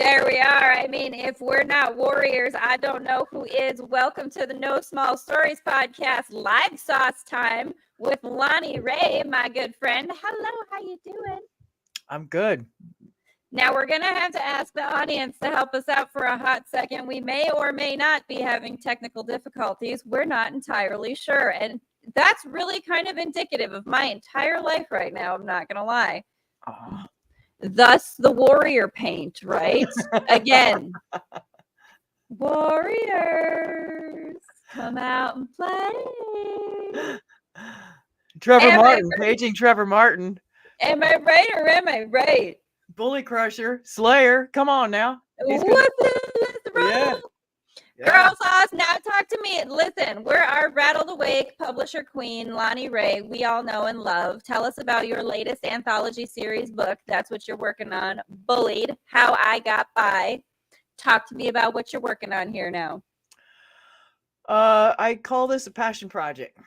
There we are. I mean, if we're not warriors, I don't know who is. Welcome to the No Small Stories podcast, live sauce time with Lonnee Rey, my good friend. Hello, how you doing? I'm good. Now, we're going to have to ask the audience to help us out for a hot second. We may or may not be having technical difficulties. We're not entirely sure. And that's really kind of indicative of my entire life right now. I'm not going to lie. Oh. Thus the warrior paint, right? Again, warriors, come out and play. Trevor Martin, paging Trevor Martin. Am I right or am I right? Bully Crusher, Slayer, come on now. Let's roll. Yeah. Girl sauce, now talk to me. Listen, we're our Rattled Awake publisher queen, Lonnee Rey. We all know and love. Tell us about your latest anthology series book. That's what you're working on. Bullied, How I Got By. Talk to me about what you're working on here now. I call this a passion project.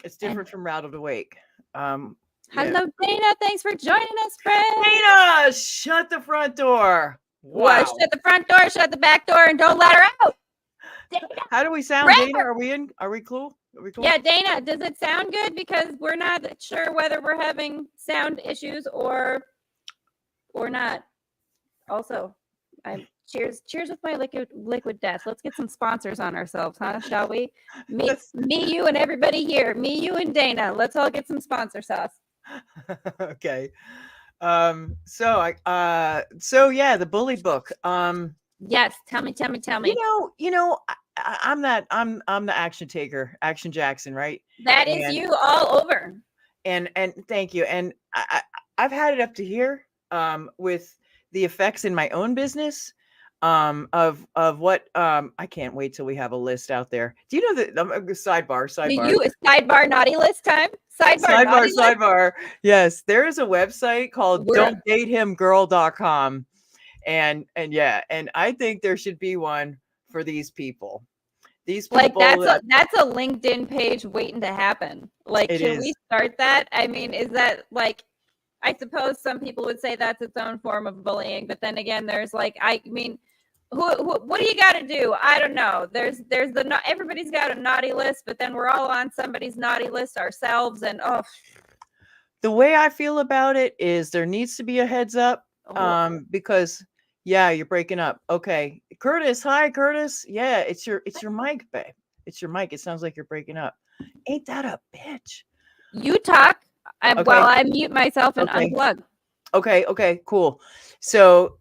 It's different from Rattled Awake. Hello, Dana. Thanks for joining us, friend. Dana, shut the front door. Wow. Well, shut the front door, shut the back door, and don't let her out. Dana. How do we sound, Dana? Are we in? Are we cool? Yeah, Dana, does it sound good? Because we're not sure whether we're having sound issues or not. Also, cheers with my liquid death. Let's get some sponsors on ourselves, huh? Shall we? Me, you, and everybody here. Me, you, and Dana. Let's all get some sponsor sauce. Okay. So yeah, the Bully book. Yes, tell me. You know, I'm the action taker, Action Jackson, right? That is you all over. And thank you. And I've had it up to here with the effects in my own business of what I can't wait till we have a list out there. Do you know that sidebar? You sidebar naughty list time? Sidebar. Yes, there is a website called 𝓕𝓻𝓪𝓷𝓴𝓲'𝓼. And I think there should be one for these people. These people, like that's a LinkedIn page waiting to happen. Like, can we start that? I mean, is that like, I suppose some people would say that's its own form of bullying, but then again, there's like, I mean, what do you got to do? I don't know. There's everybody's got a naughty list, but then we're all on somebody's naughty list ourselves. And the way I feel about it is there needs to be a heads up, because you're breaking up. Okay, Curtis. Hi, Curtis. Yeah, it's your mic, babe. It's your mic. It sounds like you're breaking up. Ain't that a bitch? You talk while I mute myself and unplug. Okay, cool. So,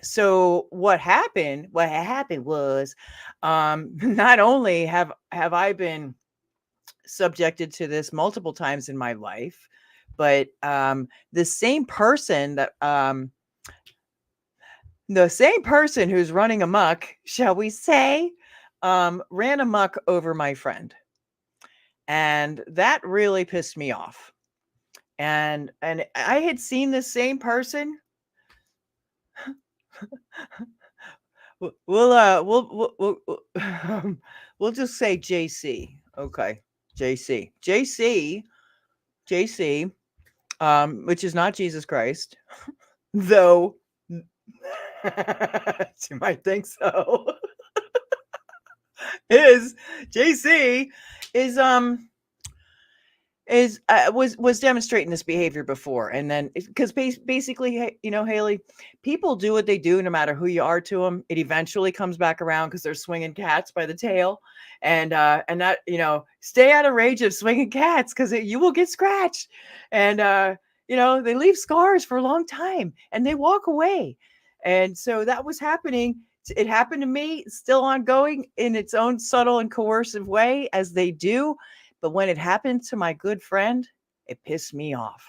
so what happened was, not only have I been subjected to this multiple times in my life, but the same person who's running amok, shall we say, ran amok over my friend. And that really pissed me off. And I had seen the same person. We'll just say JC. Okay. JC, which is not Jesus Christ, though you might think so. JC was demonstrating this behavior before, and then because basically, Haley, people do what they do no matter who you are to them. It eventually comes back around because they're swinging cats by the tail, and that, stay out of range of swinging cats because you will get scratched, and they leave scars for a long time and they walk away. And so that was happening. It happened to me. It's still ongoing in its own subtle and coercive way, as they do. But when it happened to my good friend, it pissed me off.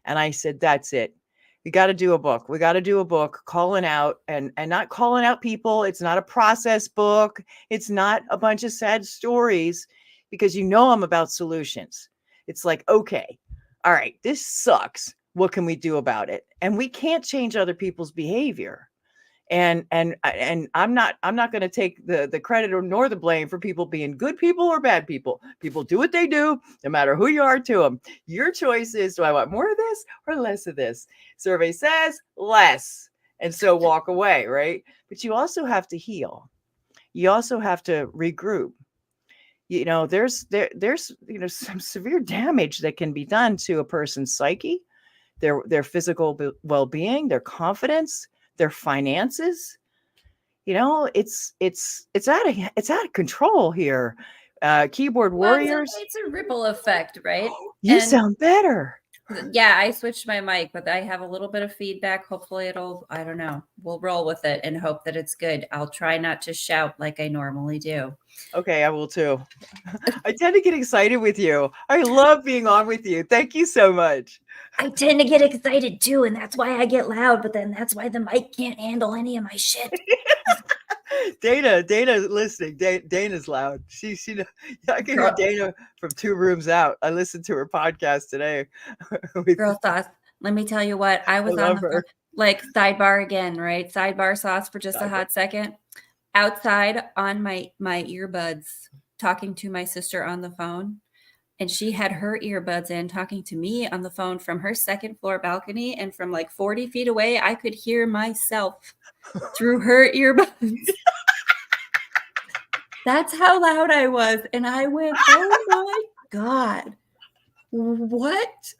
And I said, that's it. We got to do a book. We got to do a book calling out and not calling out people. It's not a process book. It's not a bunch of sad stories, because I'm about solutions. It's like, okay, all right, this sucks. What can we do about it? And we can't change other people's behavior. And I'm not going to take the credit nor the blame for people being good people or bad people. People do what they do, no matter who you are to them. Your choice is, do I want more of this or less of this? Survey says less. and so walk away, right? But you also have to heal. You also have to regroup. There's some severe damage that can be done to a person's psyche, their physical well-being, their confidence, their finances. It's out of control here. Keyboard warriors. It's a ripple effect, right? You sound better. Yeah, I switched my mic, but I have a little bit of feedback. Hopefully I don't know. We'll roll with it and hope that it's good. I'll try not to shout like I normally do. Okay, I will too. I tend to get excited with you. I love being on with you. Thank you so much. I tend to get excited too, and that's why I get loud, but then that's why the mic can't handle any of my shit. Dana listening. Dana's loud. I can hear Dana from 2 rooms out. I listened to her podcast today. Girl sauce. Let me tell you what, I was on the like sidebar again, right? Sidebar sauce for just a hot second. Outside on my earbuds, talking to my sister on the phone, and she had her earbuds in talking to me on the phone from her 2nd floor balcony, and from like 40 feet away, I could hear myself through her earbuds. That's how loud I was. And I went, oh my God, what?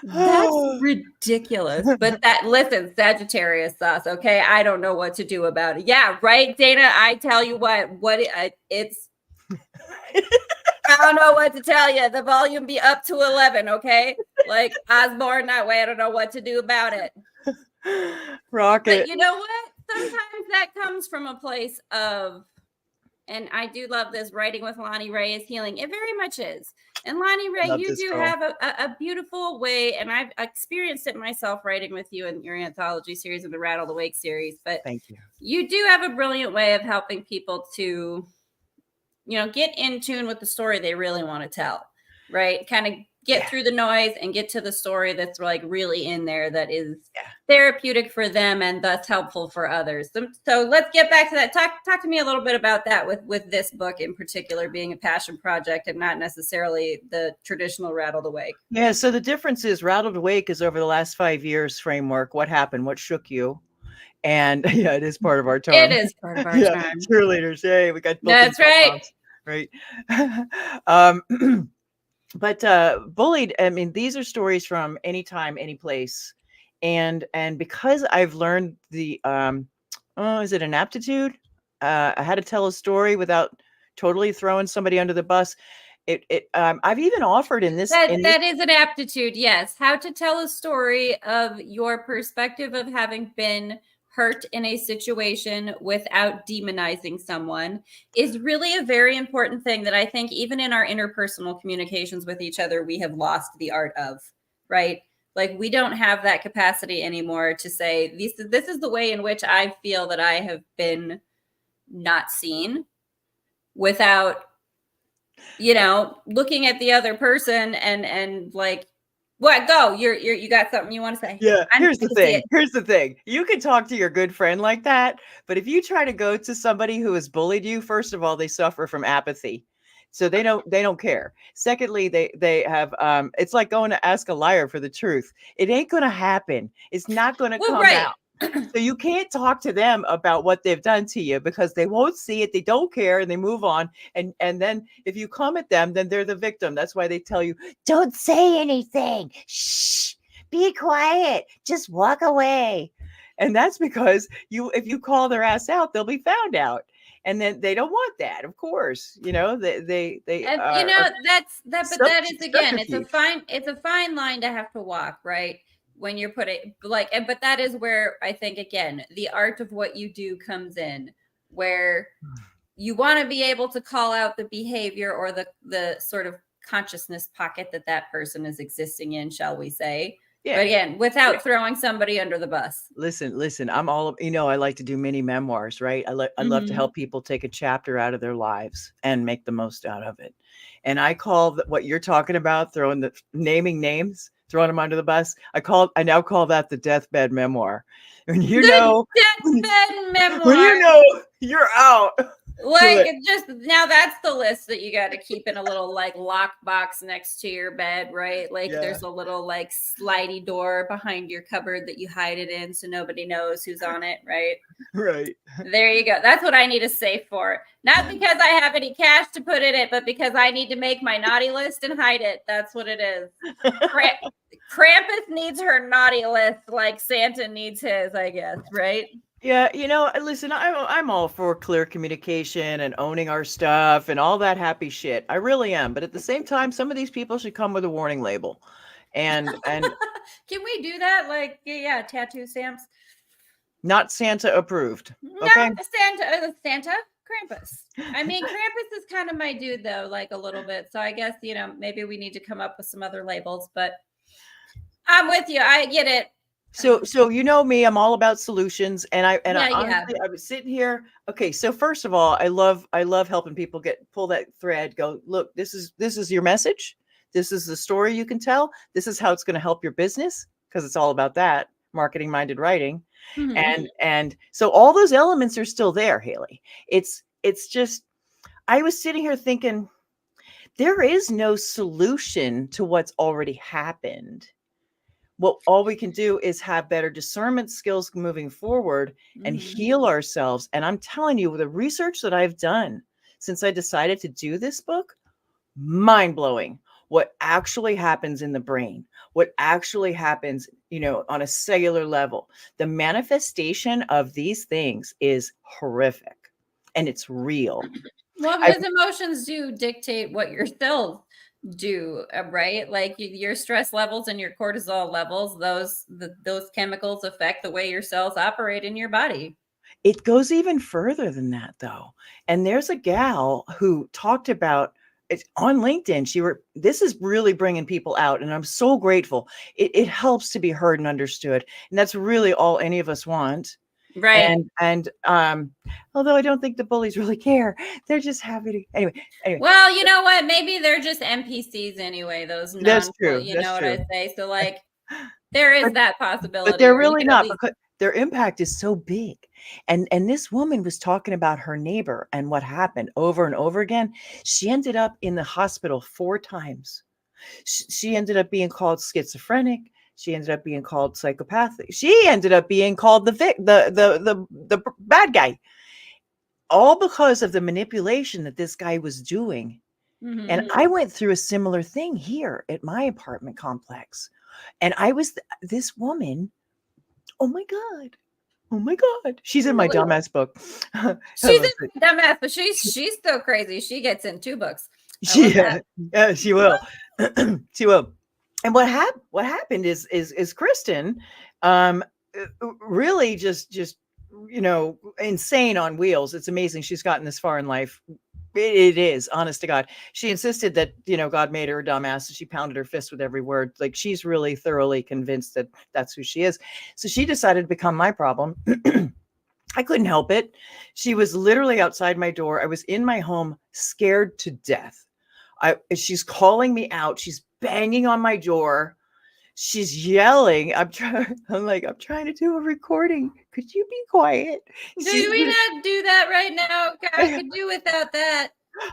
That's ridiculous. But listen, Sagittarius sauce, okay? I don't know what to do about it. Yeah, right, Dana? I tell you what it's... I don't know what to tell you. The volume be up to 11, okay? Like Osborne that way. I don't know what to do about it. Rocket. But you know what? Sometimes that comes from a place of, and I do love this, writing with Lonnee Rey is healing. It very much is. And Lonnee Rey, you do have a beautiful way, and I've experienced it myself writing with you in your anthology series and the Rattled Awake series. But thank you. You do have a brilliant way of helping people to, get in tune with the story they really want to tell, right? Kind of get through the noise and get to the story that's like really in there, that is therapeutic for them and thus helpful for others. So let's get back to that. Talk to me a little bit about that with this book in particular being a passion project and not necessarily the traditional Rattled Awake. Yeah. So the difference is Rattled Awake is over the last 5 years framework. What happened? What shook you? And yeah, it is part of our charm. It is part of our charm. Cheerleaders. Hey, we got that's right. Right. But Bullied, I mean, these are stories from any time, any place. And because I've learned the, is it an aptitude? How to tell a story without totally throwing somebody under the bus. I've even offered in this. That is an aptitude. Yes. How to tell a story of your perspective of having been hurt in a situation without demonizing someone is really a very important thing that I think even in our interpersonal communications with each other, we have lost the art of, right? Like we don't have that capacity anymore to say, this is the way in which I feel that I have been not seen, without, looking at the other person and like, what? Go. You got something you want to say? Yeah. Here's the thing. You can talk to your good friend like that, but if you try to go to somebody who has bullied you, first of all, they suffer from apathy, so they don't care. Secondly, they have it's like going to ask a liar for the truth. It ain't gonna happen. It's not gonna come out. So you can't talk to them about what they've done to you because they won't see it. They don't care and they move on. And then if you come at them, then they're the victim. That's why they tell you, don't say anything. Shh, be quiet. Just walk away. And that's because if you call their ass out, they'll be found out. And then they don't want that, of course. They and, that is again, it's a fine line to have to walk, right? When you're putting but that is where I think, again, the art of what you do comes in, where you want to be able to call out the behavior or the sort of consciousness pocket that person is existing in, shall we say. Yeah. But again, without throwing somebody under the bus. Listen, I'm all, I like to do mini memoirs, right? I love to help people take a chapter out of their lives and make the most out of it. And I call what you're talking about, naming names, throwing them under the bus. I now call that the deathbed memoir. When deathbed memoir. When you're out. Like it just now that's the list that you got to keep in a little like lock box next to your bed, right? Like there's a little like slidey door behind your cupboard that you hide it in so nobody knows who's on it, right? Right. There you go. That's what I need a safe for. Not because I have any cash to put in it, but because I need to make my naughty list and hide it. That's what it is. Krampus needs her naughty list like Santa needs his, I guess, right? Yeah, listen, I'm all for clear communication and owning our stuff and all that happy shit. I really am. But at the same time, some of these people should come with a warning label. And can we do that? Like, yeah, tattoo stamps. Not Santa approved. Okay. Not Santa, Krampus. I mean, Krampus is kind of my dude though, like a little bit. So I guess, maybe we need to come up with some other labels, but I'm with you. I get it. So me, I'm all about solutions, and honestly, I was sitting here. Okay, so first of all, I love helping people pull that thread. Go, look, this is your message. This is the story you can tell. This is how it's going to help your business, because it's all about that marketing minded writing, and so all those elements are still there, Haley. It's just I was sitting here thinking there is no solution to what's already happened. Well, all we can do is have better discernment skills moving forward and heal ourselves. And I'm telling you, the research that I've done since I decided to do this book, mind blowing. What actually happens in the brain, what actually happens, on a cellular level. The manifestation of these things is horrific, and it's real. Well, because emotions do dictate what your cells do, right? Like your stress levels and your cortisol levels, those chemicals affect the way your cells operate in your body. It goes even further than that, though. And there's a gal who talked about it on LinkedIn. This is really bringing people out, and I'm so grateful. It helps to be heard and understood, and that's really all any of us want. Right. And although I don't think the bullies really care, they're just happy to anyway. Well, you know what? Maybe they're just NPCs anyway. That's true. You know what I say? So like there is that possibility. But they're really not, because their impact is so big. And this woman was talking about her neighbor and what happened over and over again. She ended up in the hospital 4 times. She ended up being called schizophrenic. She ended up being called psychopathic. She ended up being called the bad guy, all because of the manipulation that this guy was doing. And I went through a similar thing here at my apartment complex, and I was this woman. Oh my God! She's in my dumbass book. She's in dumbass, but she's still crazy. She gets in 2 books. Yeah, she will. She will. And what happened is Kristen really just insane on wheels. It's amazing she's gotten this far in life. It is, honest to God. She insisted that God made her a dumbass, and she pounded her fist with every word. Like, she's really thoroughly convinced that that's who she is. So she decided to become my problem. I couldn't help it. She was literally outside my door. I was in my home, scared to death. She's calling me out. She's banging on my door. She's yelling. I'm trying to do a recording. Could you be quiet? Do we not do that right now? I could do without that.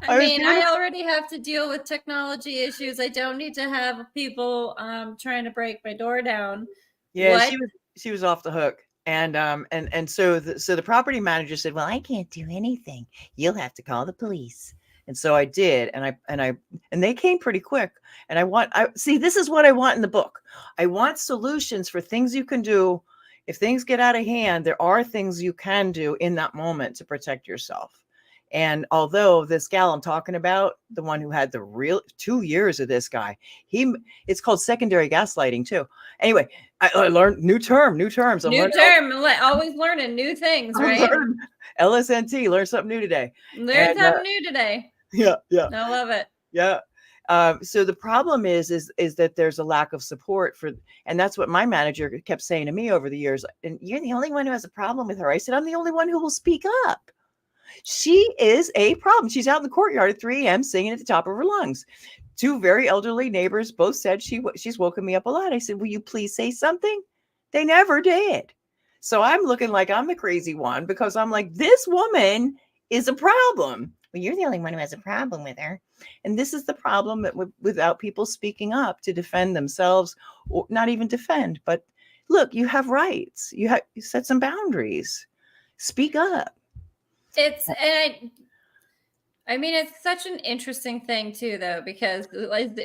I already have to deal with technology issues. I don't need to have people trying to break my door down. Yeah, she was off the hook. And so the property manager said, "Well, I can't do anything. You'll have to call the police." And so I did, and they came pretty quick. And this is what I want in the book. I want solutions for things you can do. If things get out of hand, there are things you can do in that moment to protect yourself. And although this gal I'm talking about, the one who had the real 2 years of this guy, it's called secondary gaslighting too. Anyway, I learned new terms. Always learning new things, right? LSNT, learn something new today. Something new today. Yeah. I love it. Yeah. So the problem is that there's a lack of support and that's what my manager kept saying to me over the years. And you're the only one who has a problem with her. I said, I'm the only one who will speak up. She is a problem. She's out in the courtyard at 3 a.m. singing at the top of her lungs. 2 very elderly neighbors both said she's woken me up a lot. I said, will you please say something? They never did. So I'm looking like I'm the crazy one, because I'm like, this woman is a problem. Well, you're the only one who has a problem with her. And this is the problem that without people speaking up to defend themselves, or not even defend, but look, you have rights. You set some boundaries. Speak up. I mean, it's such an interesting thing too, though, because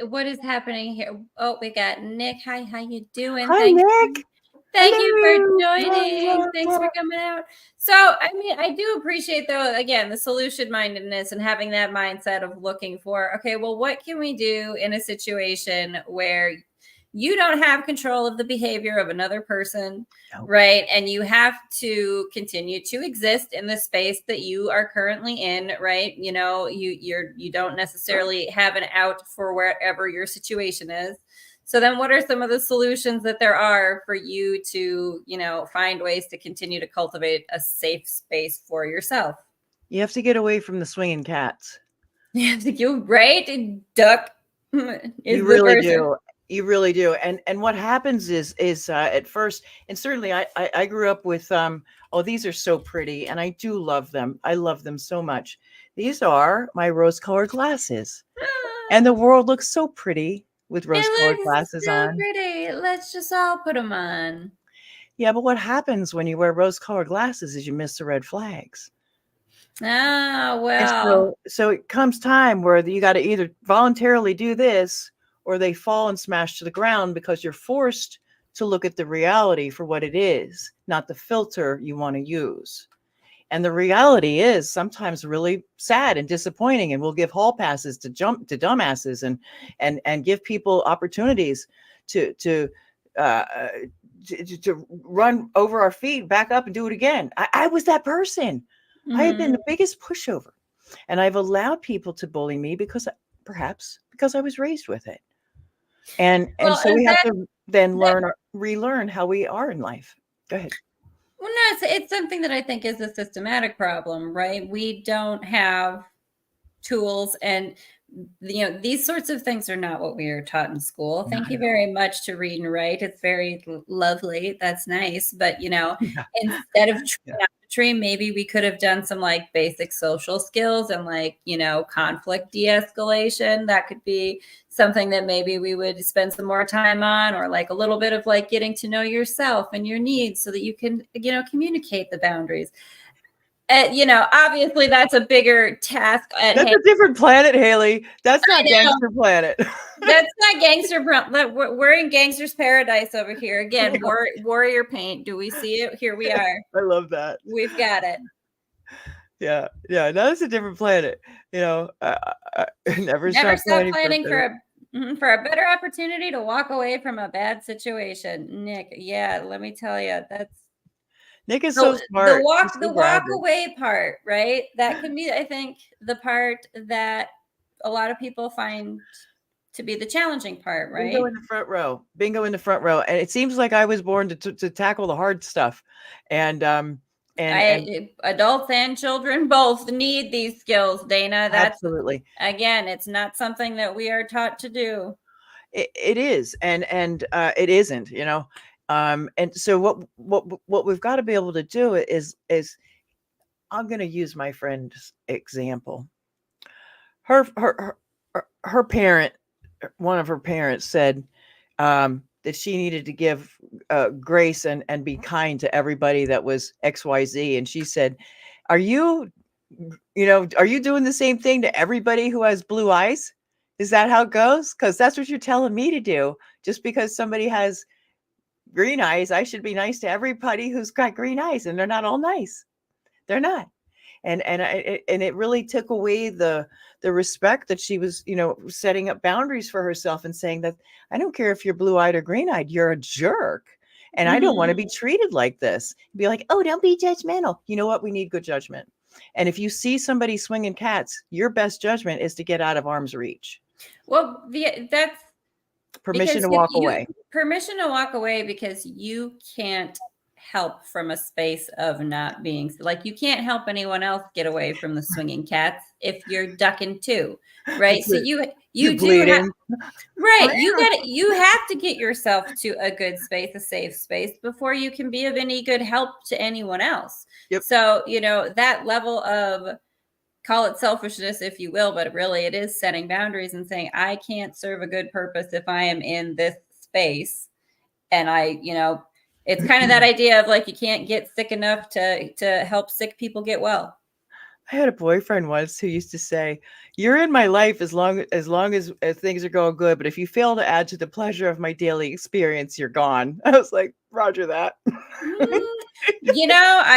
what is happening here? Oh, we got Nick. Hi, how you doing? Hi, Nick. Thank you for joining. Thanks for coming out. So, I mean, I do appreciate, though, again, the solution mindedness and having that mindset of looking for, okay, well, what can we do in a situation where you don't have control of the behavior of another person, right? And you have to continue to exist in the space that you are currently in, right? You know, you don't necessarily have an out for wherever your situation is. So then what are some of the solutions that there are for you to, you know, find ways to continue to cultivate a safe space for yourself? You have to get away from the swinging cats. You have to go right and duck. You really do. You really do. And what happens is at first, and certainly I grew up with, oh, these are so pretty. And I do love them. I love them so much. These are my rose-colored glasses. And the world looks so pretty with rose-colored glasses so on. Pretty. Let's just all put them on. Yeah, but what happens when you wear rose-colored glasses is you miss the red flags. Ah, well. So it comes time where you got to either voluntarily do this, or they fall and smash to the ground because you're forced to look at the reality for what it is, not the filter you want to use. And the reality is sometimes really sad and disappointing, and we'll give hall passes to dumbasses and give people opportunities to run over our feet, back up and do it again. I was that person. Mm-hmm. I have been the biggest pushover, and I've allowed people to bully me perhaps because I was raised with it. And so we have to then relearn how we are in life. Go ahead. Well, no, it's something that I think is a systematic problem, right? We don't have tools, and you know, these sorts of things are not what we are taught in school. Thank you very much to read and write. It's very lovely. That's nice. But you know, instead of geometry, maybe we could have done some like basic social skills and like, you know, conflict de-escalation. That could be something that maybe we would spend some more time on, or like a little bit of like getting to know yourself and your needs so that you can, you know, communicate the boundaries. You know, obviously that's a bigger task. That's a different planet, Haley. That's not Gangster Planet. That's not Gangster. We're in Gangster's Paradise over here. Again, warrior paint. Do we see it? Here we are. I love that. We've got it. Yeah. No, that's a different planet. You know, never stop planning for a better opportunity to walk away from a bad situation. Nick, yeah, let me tell you, Nick is so smart. The walk away part, right? That can be, I think, the part that a lot of people find to be the challenging part, right? Bingo in the front row. And it seems like I was born to tackle the hard stuff. And adults and children both need these skills, Dana. That's absolutely. Again, it's not something that we are taught to do. It is, and it isn't, you know. And so what we've got to be able to do is I'm going to use my friend's example. Her parent, one of her parents said that she needed to give grace and be kind to everybody that was XYZ. And she said, are you doing the same thing to everybody who has blue eyes? Is that how it goes? Because that's what you're telling me to do. Just because somebody has green eyes, I should be nice to everybody who's got green eyes, and they're not all nice. They're not. And it really took away the respect that she was, you know, setting up boundaries for herself and saying that I don't care if you're blue-eyed or green-eyed, you're a jerk. And I don't want to be treated like this. Be like, oh, don't be judgmental. You know what? We need good judgment. And if you see somebody swinging cats, your best judgment is to get out of arm's reach. Well, that's permission to walk away. Permission to walk away, because you can't help from a space of not being like, you can't help anyone else get away from the swinging cats if you're ducking too, right? So you do have, right. You have to get yourself to a good space, a safe space, before you can be of any good help to anyone else. Yep. So, you know, that level of call it selfishness if you will, but really it is setting boundaries and saying, I can't serve a good purpose if I am in this space. And it's kind of that idea of like, you can't get sick enough to help sick people get well. I had a boyfriend once who used to say, "You're in my life as long as things are going good, but if you fail to add to the pleasure of my daily experience, you're gone." I was like, "Roger that." I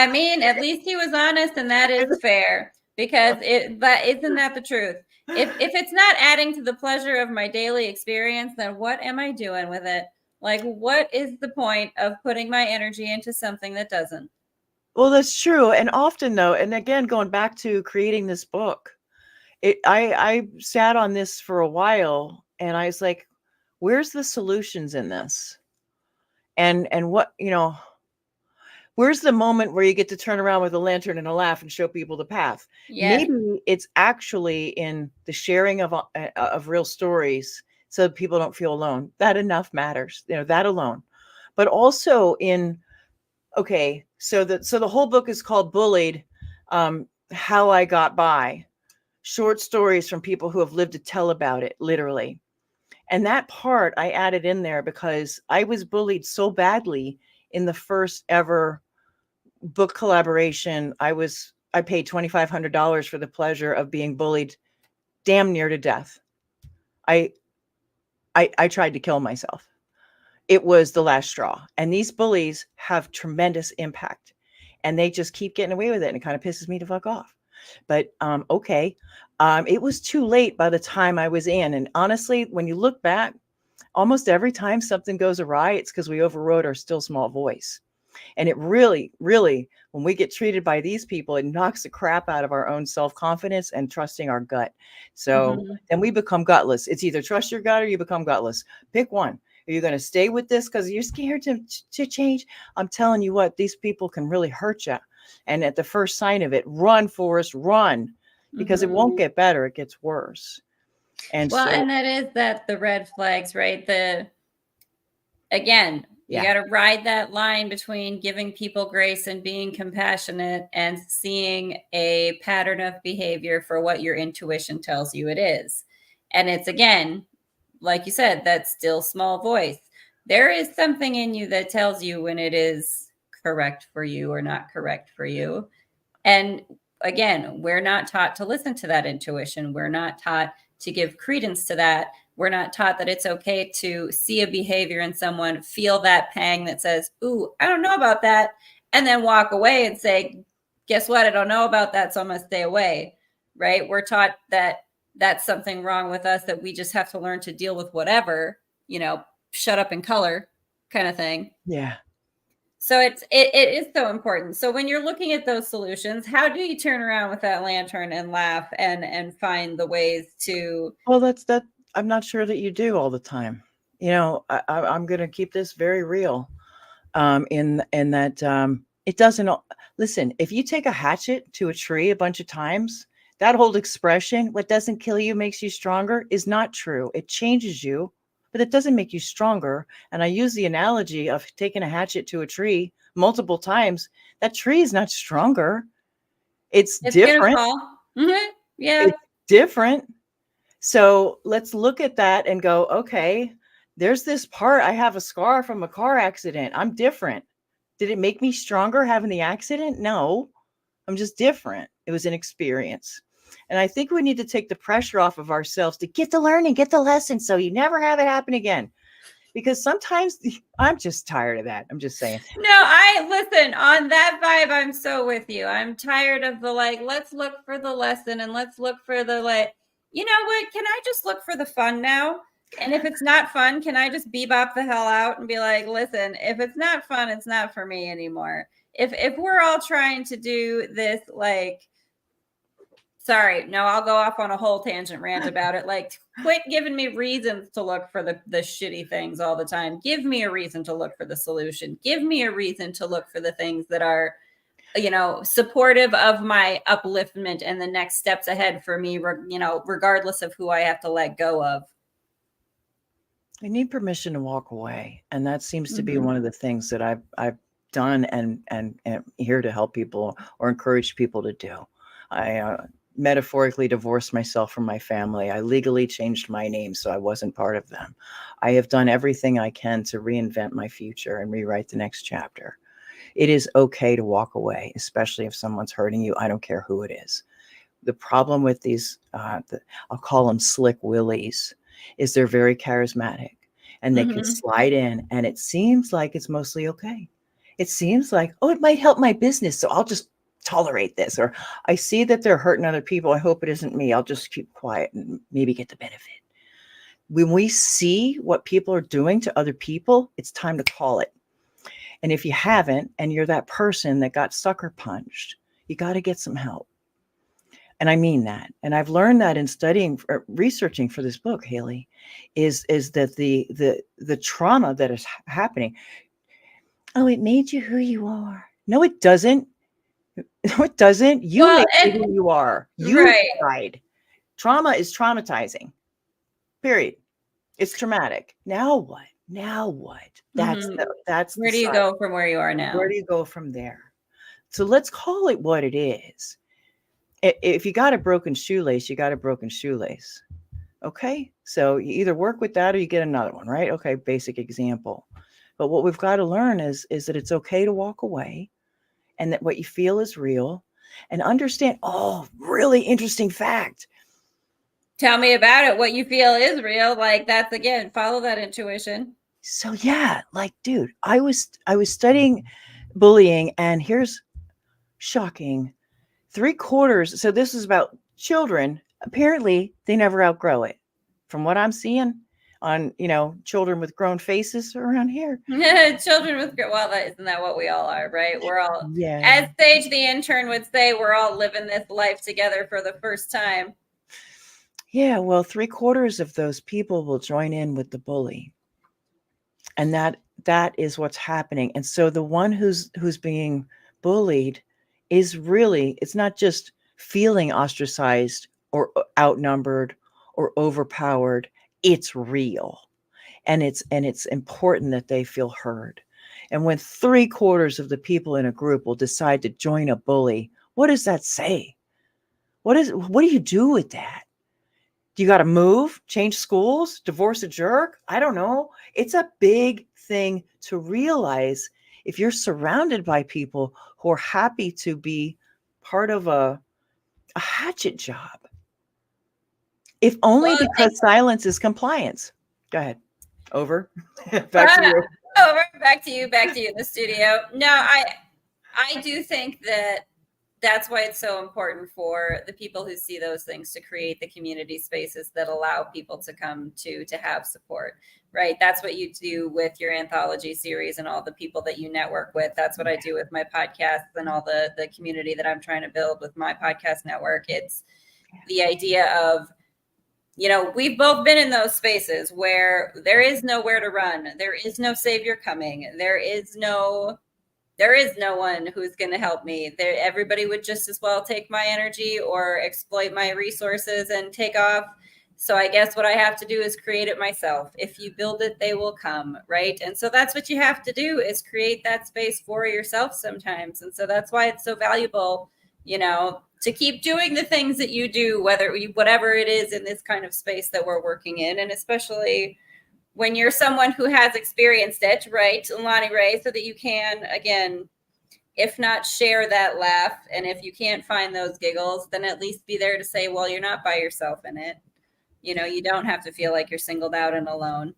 mean, at least he was honest, and that is fair, because isn't that the truth? If it's not adding to the pleasure of my daily experience, then what am I doing with it? Like, what is the point of putting my energy into something that doesn't? Well, that's true. And often though, and again, going back to creating this book, I sat on this for a while and I was like, where's the solutions in this? And what, where's the moment where you get to turn around with a lantern and a laugh and show people the path? Yes. Maybe it's actually in the sharing of real stories so people don't feel alone. That enough matters, that alone. But also in, okay, so the whole book is called Bullied, How I Got By. Short stories from people who have lived to tell about it, literally. And that part I added in there because I was bullied so badly in the first ever book collaboration. I paid $2,500 for the pleasure of being bullied damn near to death. I tried to kill myself. It was the last straw. And these bullies have tremendous impact and they just keep getting away with it. And it kind of pisses me to fuck off. But okay. It was too late by the time I was in. And honestly, when you look back, almost every time something goes awry, it's because we overrode our still small voice. And it really, really, when we get treated by these people, it knocks the crap out of our own self-confidence and trusting our gut. So then we become gutless. It's either trust your gut or you become gutless. Pick one. Are you going to stay with this because you're scared to change? I'm telling you what, these people can really hurt you. And at the first sign of it, run, Forrest, run, because it won't get better. It gets worse. And and that is the red flags, right? You got to ride that line between giving people grace and being compassionate and seeing a pattern of behavior for what your intuition tells you it is. And it's, again, like you said, that still small voice. There is something in you that tells you when it is correct for you or not correct for you. And again, we're not taught to listen to that intuition. We're not taught to give credence to that. We're not taught that it's okay to see a behavior in someone, feel that pang that says, ooh, I don't know about that, and then walk away and say, guess what? I don't know about that, so I'm going to stay away, right? We're taught that that's something wrong with us, that we just have to learn to deal with whatever, shut up and color kind of thing. Yeah. So it is so important. So when you're looking at those solutions, how do you turn around with that lantern and laugh and find the ways to? Well, that's that. I'm not sure that you do all the time. I'm going to keep this very real. In that it doesn't. Listen, if you take a hatchet to a tree a bunch of times, that whole expression, "what doesn't kill you makes you stronger," is not true. It changes you, but it doesn't make you stronger. And I use the analogy of taking a hatchet to a tree multiple times. That tree is not stronger. It's different. Yeah. It's different. So let's look at that and go, okay, there's this part. I have a scar from a car accident. I'm different. Did it make me stronger having the accident? No, I'm just different. It was an experience. And I think we need to take the pressure off of ourselves to get the learning, get the lesson, so you never have it happen again. Because sometimes I'm just tired of that. I'm just saying. No, I listen on that vibe. I'm so with you. I'm tired of the let's look for the lesson and let's look for the you know what? Can I just look for the fun now? And if it's not fun, can I just bebop the hell out and be like, listen, if it's not fun, it's not for me anymore. If we're all trying to do this, sorry, no, I'll go off on a whole tangent rant about it. Quit giving me reasons to look for the shitty things all the time. Give me a reason to look for the solution. Give me a reason to look for the things that are, supportive of my upliftment and the next steps ahead for me, regardless of who I have to let go of. I need permission to walk away. And that seems to be one of the things that I've done and here to help people or encourage people to do. metaphorically divorced myself from my family. I legally changed my name so I wasn't part of them. I have done everything I can to reinvent my future and rewrite the next chapter. It is okay to walk away, especially if someone's hurting you. I don't care who it is. The problem with these, I'll call them slick willies, is they're very charismatic and they can slide in, and it seems like it's mostly okay. It seems like, oh, it might help my business, so I'll just tolerate this. Or I see that they're hurting other people. I hope it isn't me. I'll just keep quiet and maybe get the benefit. When we see what people are doing to other people, it's time to call it. And if you haven't, and you're that person that got sucker punched, you got to get some help. And I mean that. And I've learned that in studying, researching for this book, Haley, is that the trauma that is happening. Oh, it made you who you are. No, it doesn't. No, it doesn't. You made who you are. You tried. Trauma is traumatizing. Period. It's traumatic. Now what? Now what? That's where do you go from where you are now? Where do you go from there? So let's call it what it is. If you got a broken shoelace, you got a broken shoelace. Okay. So you either work with that or you get another one, right? Okay. Basic example. But what we've got to learn is that it's okay to walk away, and that what you feel is real, and understand. Oh, really interesting fact. Tell me about it. What you feel is real. Like, that's, again, follow that intuition. So yeah, like, dude, I was studying bullying, and here's shocking. 3/4. So this is about children. Apparently they never outgrow it. From what I'm seeing on, children with grown faces around here. Children with, well, isn't that what we all are, right? We're all, as Sage the intern would say, we're all living this life together for the first time. Yeah, well, 3/4 of those people will join in with the bully. And that is what's happening. And so the one who's being bullied is really, it's not just feeling ostracized or outnumbered or overpowered. It's real. And it's important that they feel heard. And when 3/4 of the people in a group will decide to join a bully, what does that say? What do you do with that? Do you got to move, change schools, divorce a jerk? I don't know. It's a big thing to realize if you're surrounded by people who are happy to be part of a hatchet job. If only because silence is compliance. Go ahead. Over. Back to you. Over. Back to you in the studio. No, I do think that's why it's so important for the people who see those things to create the community spaces that allow people to come to have support, right? That's what you do with your anthology series and all the people that you network with. That's what I do with my podcast and all the community that I'm trying to build with my podcast network. It's the idea of, we've both been in those spaces where there is nowhere to run. There is no savior coming. There is no one who's going to help me. Everybody would just as well take my energy or exploit my resources and take off. So I guess what I have to do is create it myself. If you build it, they will come, right? And so that's what you have to do, is create that space for yourself sometimes. And so that's why it's so valuable, to keep doing the things that you do, whatever it is in this kind of space that we're working in. And especially when you're someone who has experienced it, right, Lonnee Rey, so that you can, again, if not share that laugh, and if you can't find those giggles, then at least be there to say, well, you're not by yourself in it. You don't have to feel like you're singled out and alone.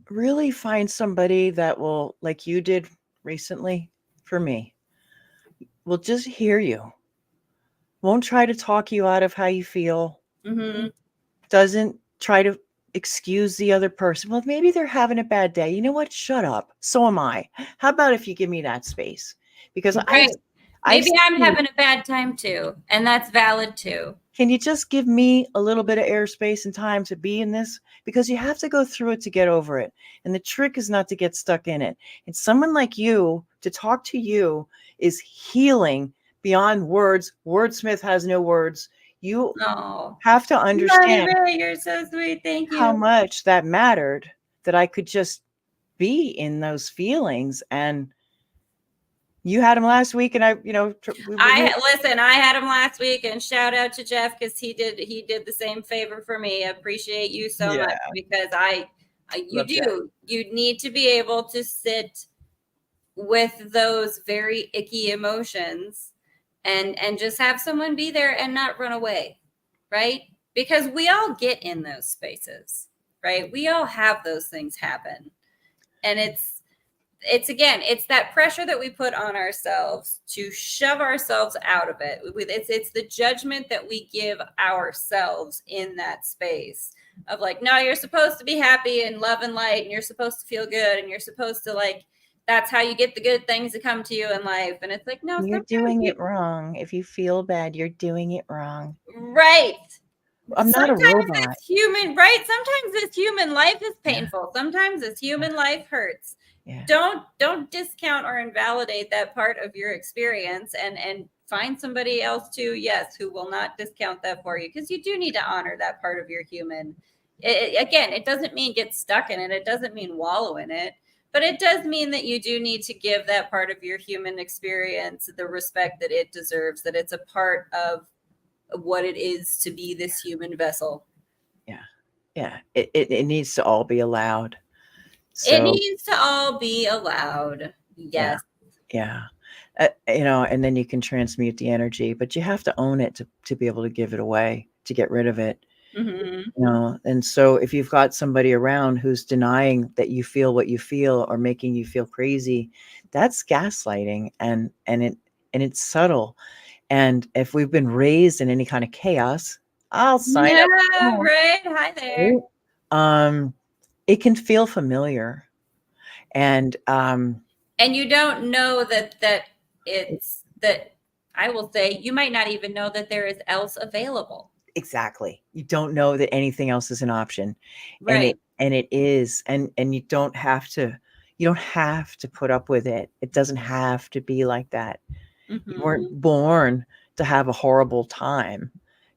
Really find somebody that will, like you did recently for me, will just hear you. Won't try to talk you out of how you feel. Doesn't try to excuse the other person. Well, maybe they're having a bad day. You know what? Shut up. So am I. How about if you give me that space? Because maybe I'm having a bad time too, and that's valid too. Can you just give me a little bit of airspace and time to be in this? Because you have to go through it to get over it. And the trick is not to get stuck in it. And someone like you, to talk to you, is healing beyond words. Wordsmith has no words. You have to understand, really, you're so sweet. Thank you. How much that mattered, that I could just be in those feelings and You had him last week, and I had him last week, and shout out to Jeff because he did the same favor for me. I appreciate you so much because you need to be able to sit with those very icky emotions and just have someone be there and not run away, right? Because we all get in those spaces, right? We all have those things happen, and it's that pressure that we put on ourselves to shove ourselves out of it. It's the judgment that we give ourselves in that space of like, no, you're supposed to be happy and love and light, and you're supposed to feel good, and you're supposed to like, that's how you get the good things that come to you in life. And it's like, no, you're doing it wrong. If you feel bad, you're doing it wrong. Right. I'm not a robot. It's human, right? Sometimes this human life is painful. Sometimes this human life hurts. Yeah. Don't discount or invalidate that part of your experience, and find somebody else too, yes, who will not discount that for you, because you do need to honor that part of your human. It doesn't mean get stuck in it. It doesn't mean wallow in it, but it does mean that you do need to give that part of your human experience the respect that it deserves, that it's a part of what it is to be this human vessel. Yeah. It needs to all be allowed. So, it needs to all be allowed. Yes. Yeah. And then you can transmute the energy, but you have to own it to be able to give it away, to get rid of it. Mm-hmm. And so if you've got somebody around who's denying that you feel what you feel or making you feel crazy, that's gaslighting, and it's subtle. And if we've been raised in any kind of chaos, I'll sign up. Right. Hi there. It can feel familiar, and you don't know that it's that. I will say you might not even know that there is else available. Exactly. You don't know that anything else is an option, right? And it is, and you don't have to put up with it. It doesn't have to be like that. Mm-hmm. You weren't born to have a horrible time.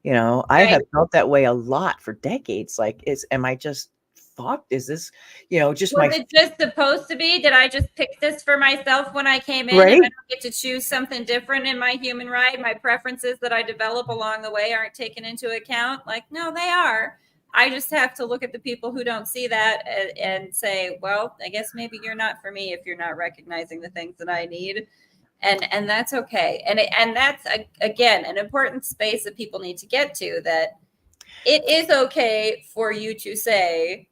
I have felt that way a lot for decades. Like, am I just fucked? Is this, just was it just supposed to be? Did I just pick this for myself when I came in? Right? If I don't get to choose something different in my human ride, my preferences that I develop along the way aren't taken into account? Like, no, they are. I just have to look at the people who don't see that and say, well, I guess maybe you're not for me if you're not recognizing the things that I need. And that's okay. And that's, again, an important space that people need to get to, that it is okay for you to say,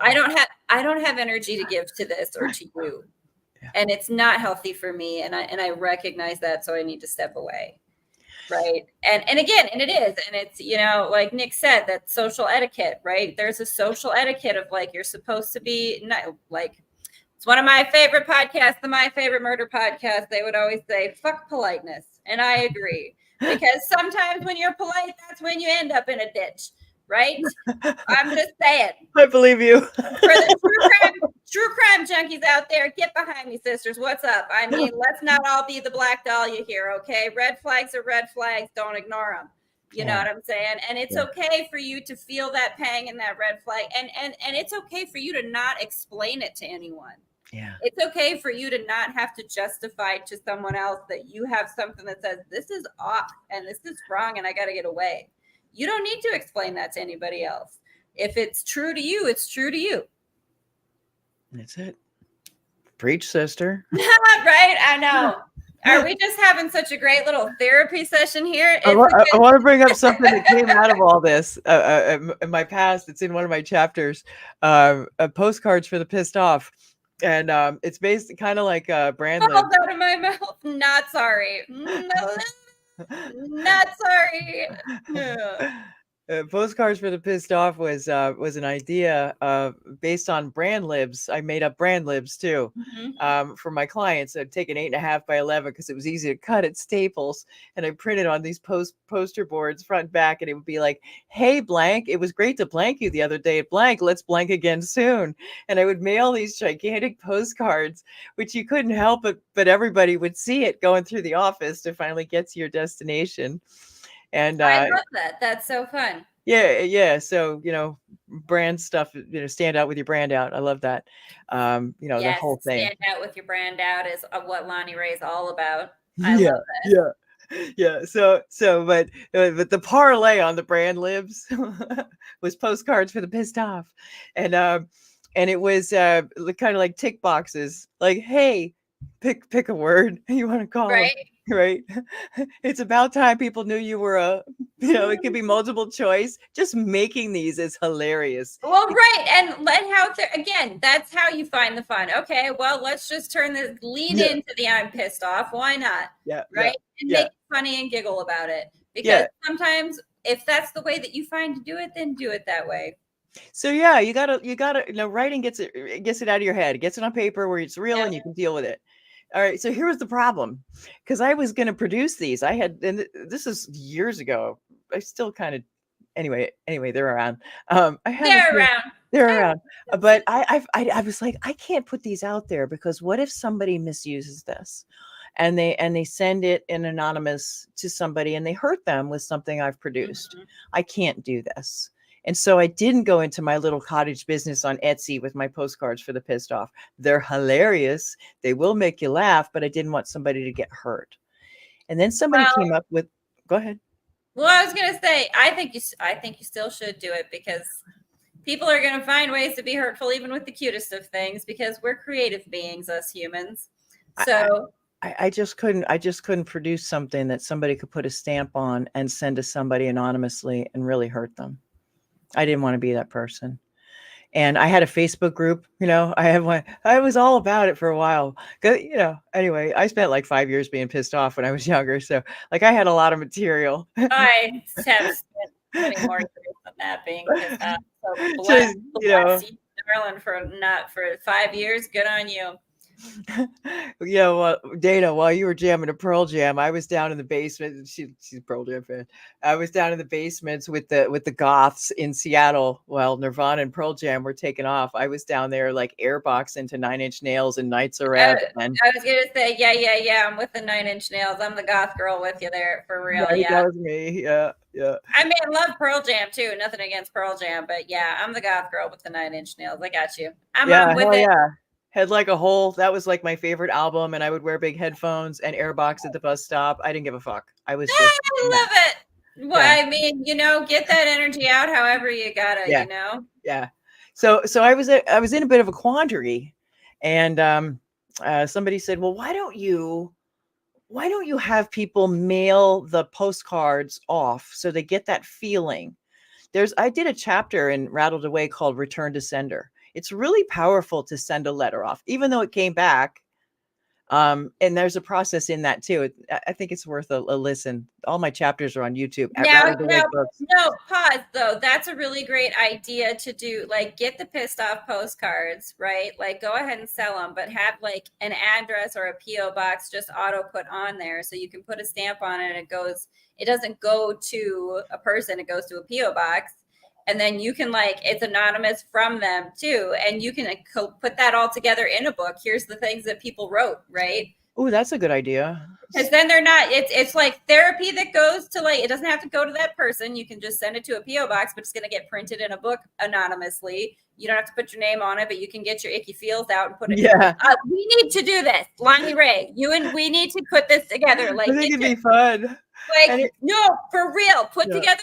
I don't have energy to give to this or to you. And it's not healthy for me. And I recognize that. So I need to step away. Right. And again, and it is. And it's, like Nick said, that social etiquette, right? There's a social etiquette of like, you're supposed to be not like, it's one of my favorite podcasts, the My Favorite Murder podcast. They would always say, fuck politeness. And I agree. Because sometimes when you're polite, that's when you end up in a ditch. Right? I'm just saying. I believe you. For the true crime junkies out there, get behind me, sisters. What's up? I mean, let's not all be the Black Dahlia here, okay? Red flags are red flags. Don't ignore them. You know what I'm saying? And it's okay for you to feel that pang and that red flag. And it's okay for you to not explain it to anyone. Yeah. It's okay for you to not have to justify to someone else that you have something that says, this is off and this is wrong and I got to get away. You don't need to explain that to anybody else. If it's true to you, it's true to you. That's it. Preach, sister. Right? I know. Are we just having such a great little therapy session here? I want to bring up something that came out of all this in my past. It's in one of my chapters, postcards for the pissed off. And it's based kind of like brand libs. Out of my mouth. Not sorry. No. Not sorry. Yeah. Postcards for the Pissed Off was an idea based on brand libs. I made up brand libs too for my clients. I'd take an 8.5 by 11 because it was easy to cut at Staples, and I printed on these poster boards front and back, and it would be like, "Hey blank, it was great to blank you the other day at blank. Let's blank again soon." And I would mail these gigantic postcards, which you couldn't help but everybody would see it going through the office to finally get to your destination. And I love that. That's so fun. Yeah. So, brand stuff, stand out with your brand out. I love that. The Yes, whole thing. stand out with your brand out is what Lonnee Rey is all about. I Yeah. love this. Yeah. Yeah. But the parlay on the brand libs was postcards for the pissed off. And it was kind of like tick boxes, like, hey, pick a word you want to call them. Right. Right. It's about time people knew you were it could be multiple choice. Just making these is hilarious. Well, right. And again, that's how you find the fun. Okay, well, let's just lean into the I'm pissed off. Why not? Yeah. Right. And make it funny and giggle about it. Because sometimes if that's the way that you find to do it, then do it that way. So yeah, you gotta, writing gets it out of your head. It gets it on paper where it's real and you can deal with it. All right. So here was the problem, because I was going to produce these. And this is years ago. I still kind of, anyway, they're around. They're around. But I was like, I can't put these out there, because what if somebody misuses this, and they send it in anonymous to somebody and they hurt them with something I've produced? Mm-hmm. I can't do this. And so I didn't go into my little cottage business on Etsy with my postcards for the pissed off. They're hilarious. They will make you laugh, but I didn't want somebody to get hurt. And then somebody came up with, go ahead. Well, I was going to say, I think you still should do it, because people are going to find ways to be hurtful, even with the cutest of things, because we're creative beings, us humans. So I just couldn't produce something that somebody could put a stamp on and send to somebody anonymously and really hurt them. I didn't want to be that person. And I had a Facebook group, I was all about it for a while. Anyway, I spent like 5 years being pissed off when I was younger. So like I had a lot of material. I have spent many more years than that being pissed off. So bless you, darling, for 5 years. Good on you. Yeah, well, Dana, while you were jamming a Pearl Jam, I was down in the basement. She's a Pearl Jam fan. I was down in the basements with the goths in Seattle while Nirvana and Pearl Jam were taking off. I was down there like airboxing to Nine Inch Nails and Nights Around. I was gonna say, yeah. I'm with the Nine Inch Nails. I'm the goth girl with you there, for real. Right, yeah, that was me. Yeah. I mean, I love Pearl Jam too. Nothing against Pearl Jam, but yeah, I'm the goth girl with the Nine Inch Nails. I got you. I'm with it. Yeah. Had like a whole, that was like my favorite album, and I would wear big headphones and airbox at the bus stop. I didn't give a fuck. I was just, I love it. Well, yeah. I mean, get that energy out however you gotta, Yeah. So I was in a bit of a quandary, and somebody said, well, why don't you have people mail the postcards off so they get that feeling? I did a chapter in Rattled Away called Return to Sender. It's really powerful to send a letter off, even though it came back. And there's a process in that too. I think it's worth a listen. All my chapters are on YouTube. No, pause though. That's a really great idea to do. Like, get the pissed off postcards, right? Like, go ahead and sell them, but have like an address or a PO box just auto put on there, so you can put a stamp on it. And it doesn't go to a person; it goes to a PO box. And then you can it's anonymous from them too. And you can put that all together in a book. Here's the things that people wrote, right? Oh, that's a good idea. Because then they're not, it's like therapy that goes to it doesn't have to go to that person. You can just send it to a PO box, but it's going to get printed in a book anonymously. You don't have to put your name on it, but you can get your icky feels out and put it. Yeah. We need to do this. Lonnee Rey, we need to put this together. I think it'd be fun. No, for real. Put together,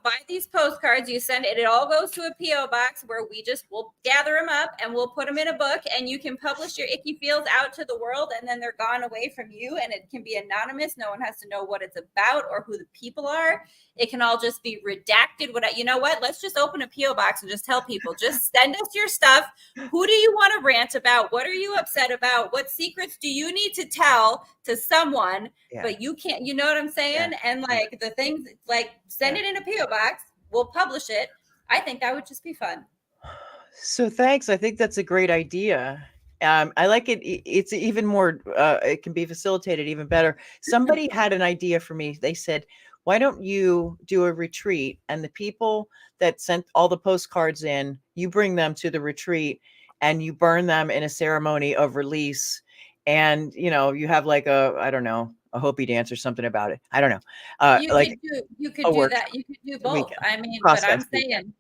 buy these postcards. You send it. It all goes to a PO box where we'll gather them up and we'll put them in a book, and you can publish your icky feels out to the world, and then they're gone away from you, and it can be anonymous. No one has to know what it's about or who the people are. It can all just be redacted. You know what? Let's just open a PO box and just tell people, just send us your stuff. Who do you want to rant about? What are you upset about? What secrets do you need to tell to someone? Yeah. But you can't, you know what I'm saying? Yeah. And the things, send it in a PO box. We'll publish it. I think that would just be fun. So thanks. I think that's a great idea. I like it. It's even more, it can be facilitated even better. Somebody had an idea for me. They said, why don't you do a retreat, and the people that sent all the postcards in, you bring them to the retreat and you burn them in a ceremony of release. And, you have a I hope he'd answer something about it. I don't know. You like could do that. You could do both. weekend I mean, but process I'm weekend. saying.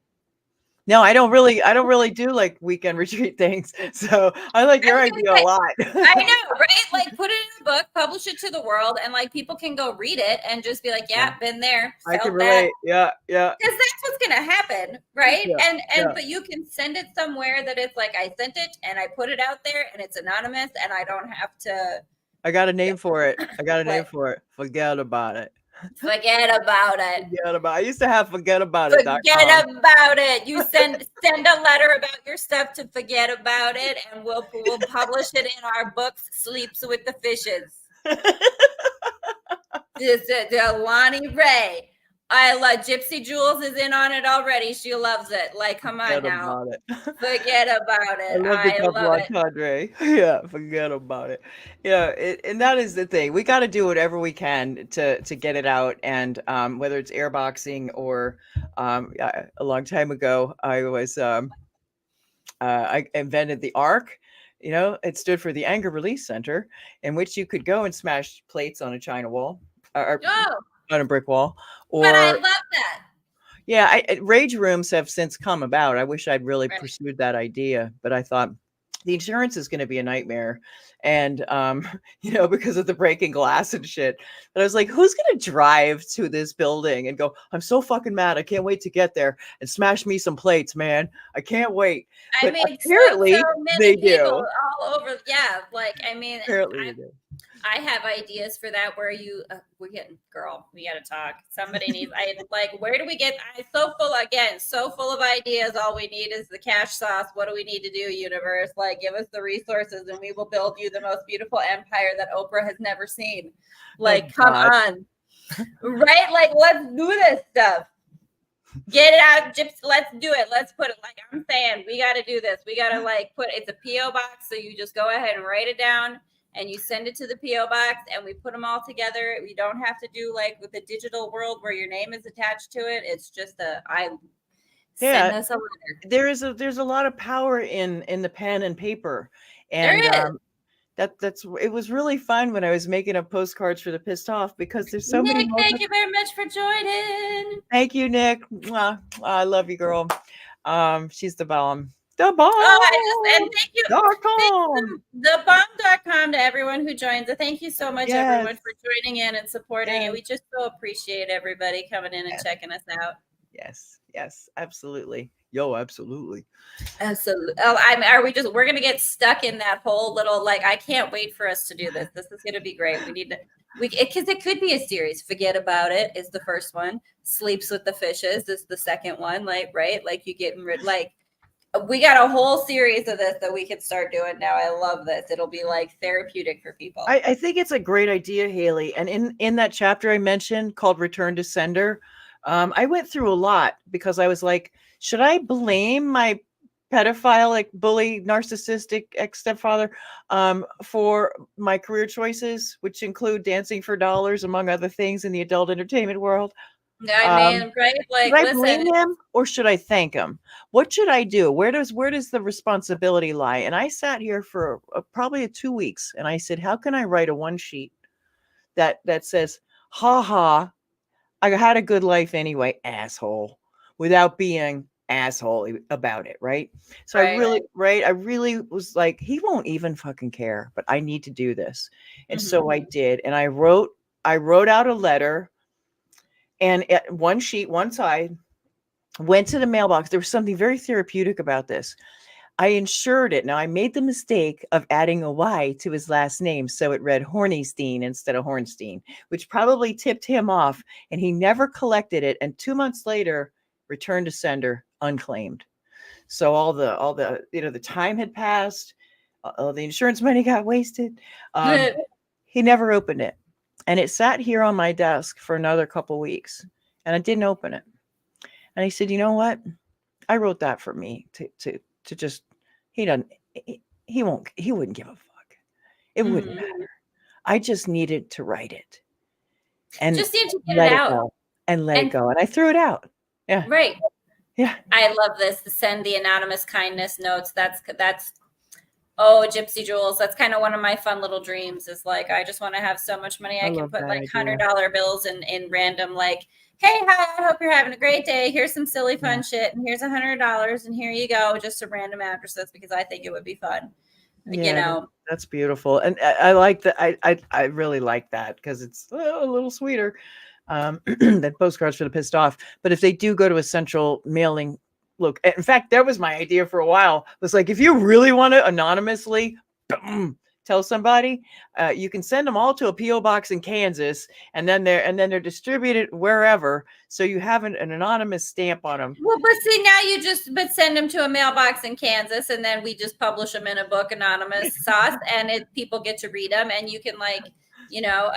No, I don't really do like weekend retreat things. So I like your idea a lot. I know, right? Like put it in a book, publish it to the world, and like people can go read it and just be like, yeah, been there, I can felt relate. that. Yeah. Because that's what's gonna happen, right? Yeah. But you can send it somewhere that it's like I sent it and I put it out there and it's anonymous and I don't have to. I got a name for it. Forget about it. Forget about it. Forget about it. I used to have forget about it. Forget about it. You send a letter about your stuff to forget about it, and we'll publish it in our books. Sleeps with the Fishes. This is Lonnee Rey. I love Gypsy Jules is in on it already. She loves it. Like, come on now. Forget about it. I love it. Yeah, forget about it. Yeah, and that is the thing. We got to do whatever we can to get it out. And whether it's airboxing or a long time ago, I was I invented the ARC. You know, it stood for the Anger Release Center, in which you could go and smash plates on a china wall or on a brick wall. But I love that. Yeah, rage rooms have since come about. I wish I'd really pursued that idea, but I thought the insurance is going to be a nightmare. And, you know, because of the breaking glass and shit. But I was like, who's going to drive to this building and go, I'm so fucking mad. I can't wait to get there and smash me some plates, man. I can't wait. But apparently so they do. All over. Yeah. Like, I mean, apparently they do. I have ideas for that where you, we're getting, girl, we got to talk. Somebody needs, where do we get, so full of ideas. All we need is the cash sauce. What do we need to do, universe? Like, give us the resources and we will build you the most beautiful empire that Oprah has never seen. Like, come on. Right? Like, let's do this stuff. Get it out, Gypsy. Let's do it. Let's put it, like I'm saying, we got to do this. We got to it's a P.O. box. So you just go ahead and write it down. And you send it to the P.O. box and we put them all together. We don't have to do like with the digital world where your name is attached to it. It's just send us a letter. There's a lot of power in the pen and paper. And it was really fun when I was making up postcards for the Pissed Off because there's so many. Thank you very much for joining. Thank you, Nick. I love you, girl. She's the bomb. The bomb. And thank you. TheBomb.com to everyone who joins. Thank you so much, everyone, for joining in and supporting it. We just so appreciate everybody coming in and checking us out. Yes, absolutely. Yo, absolutely. Absolutely. We're gonna get stuck in that whole little I can't wait for us to do this. This is gonna be great. We need to because it could be a series. Forget About It is the first one. Sleeps with the Fishes is the second one. Like you getting rid we got a whole series of this that we could start doing now. I love this. It'll be therapeutic for people. I think it's a great idea, Haley. And in that chapter I mentioned called Return to Sender, I went through a lot because I was like, should I blame my pedophile, bully, narcissistic ex-stepfather for my career choices, which include dancing for dollars, among other things in the adult entertainment world? I mean, right? Should I blame him or should I thank him? What should I do? Where does the responsibility lie? And I sat here for probably 2 weeks and I said, how can I write a one sheet that says, ha ha, I had a good life anyway, asshole, without being asshole about it, right? So I really was like, he won't even fucking care, but I need to do this. And so I did. And I wrote out a letter. And one sheet, one side, went to the mailbox. There was something very therapeutic about this. I insured it. Now, I made the mistake of adding a Y to his last name, so it read Hornystein instead of Hornstein, which probably tipped him off, and he never collected it. And 2 months later, returned to sender, unclaimed. So all the the time had passed. All the insurance money got wasted. He never opened it. And it sat here on my desk for another couple weeks and I didn't open it. And he said, you know what? I wrote that for me to just, he wouldn't give a fuck. It wouldn't matter. I just needed to write it. And just need to get it out. Let it go. And I threw it out. Yeah. Right. Yeah. I love this. Send the anonymous kindness notes. That's Oh, Gypsy Jewels. That's kind of one of my fun little dreams is like, I just want to have so much money. I can put like $100 bills in random, like, hey, hi, I hope you're having a great day. Here's some silly fun shit. And here's $100. And here you go. Just some random addresses because I think it would be fun. Yeah, you know, that's beautiful. And I like that. I really like that because it's a little sweeter than postcards for the pissed off. But if they do go to a central mailing, look, in fact, that was my idea for a while. It was like, if you really want to anonymously tell somebody, you can send them all to a P.O. box in Kansas, and then they're distributed wherever. So you have an anonymous stamp on them. Well, but see, now you just send them to a mailbox in Kansas, and then we just publish them in a book, anonymous sauce, and people get to read them, and you can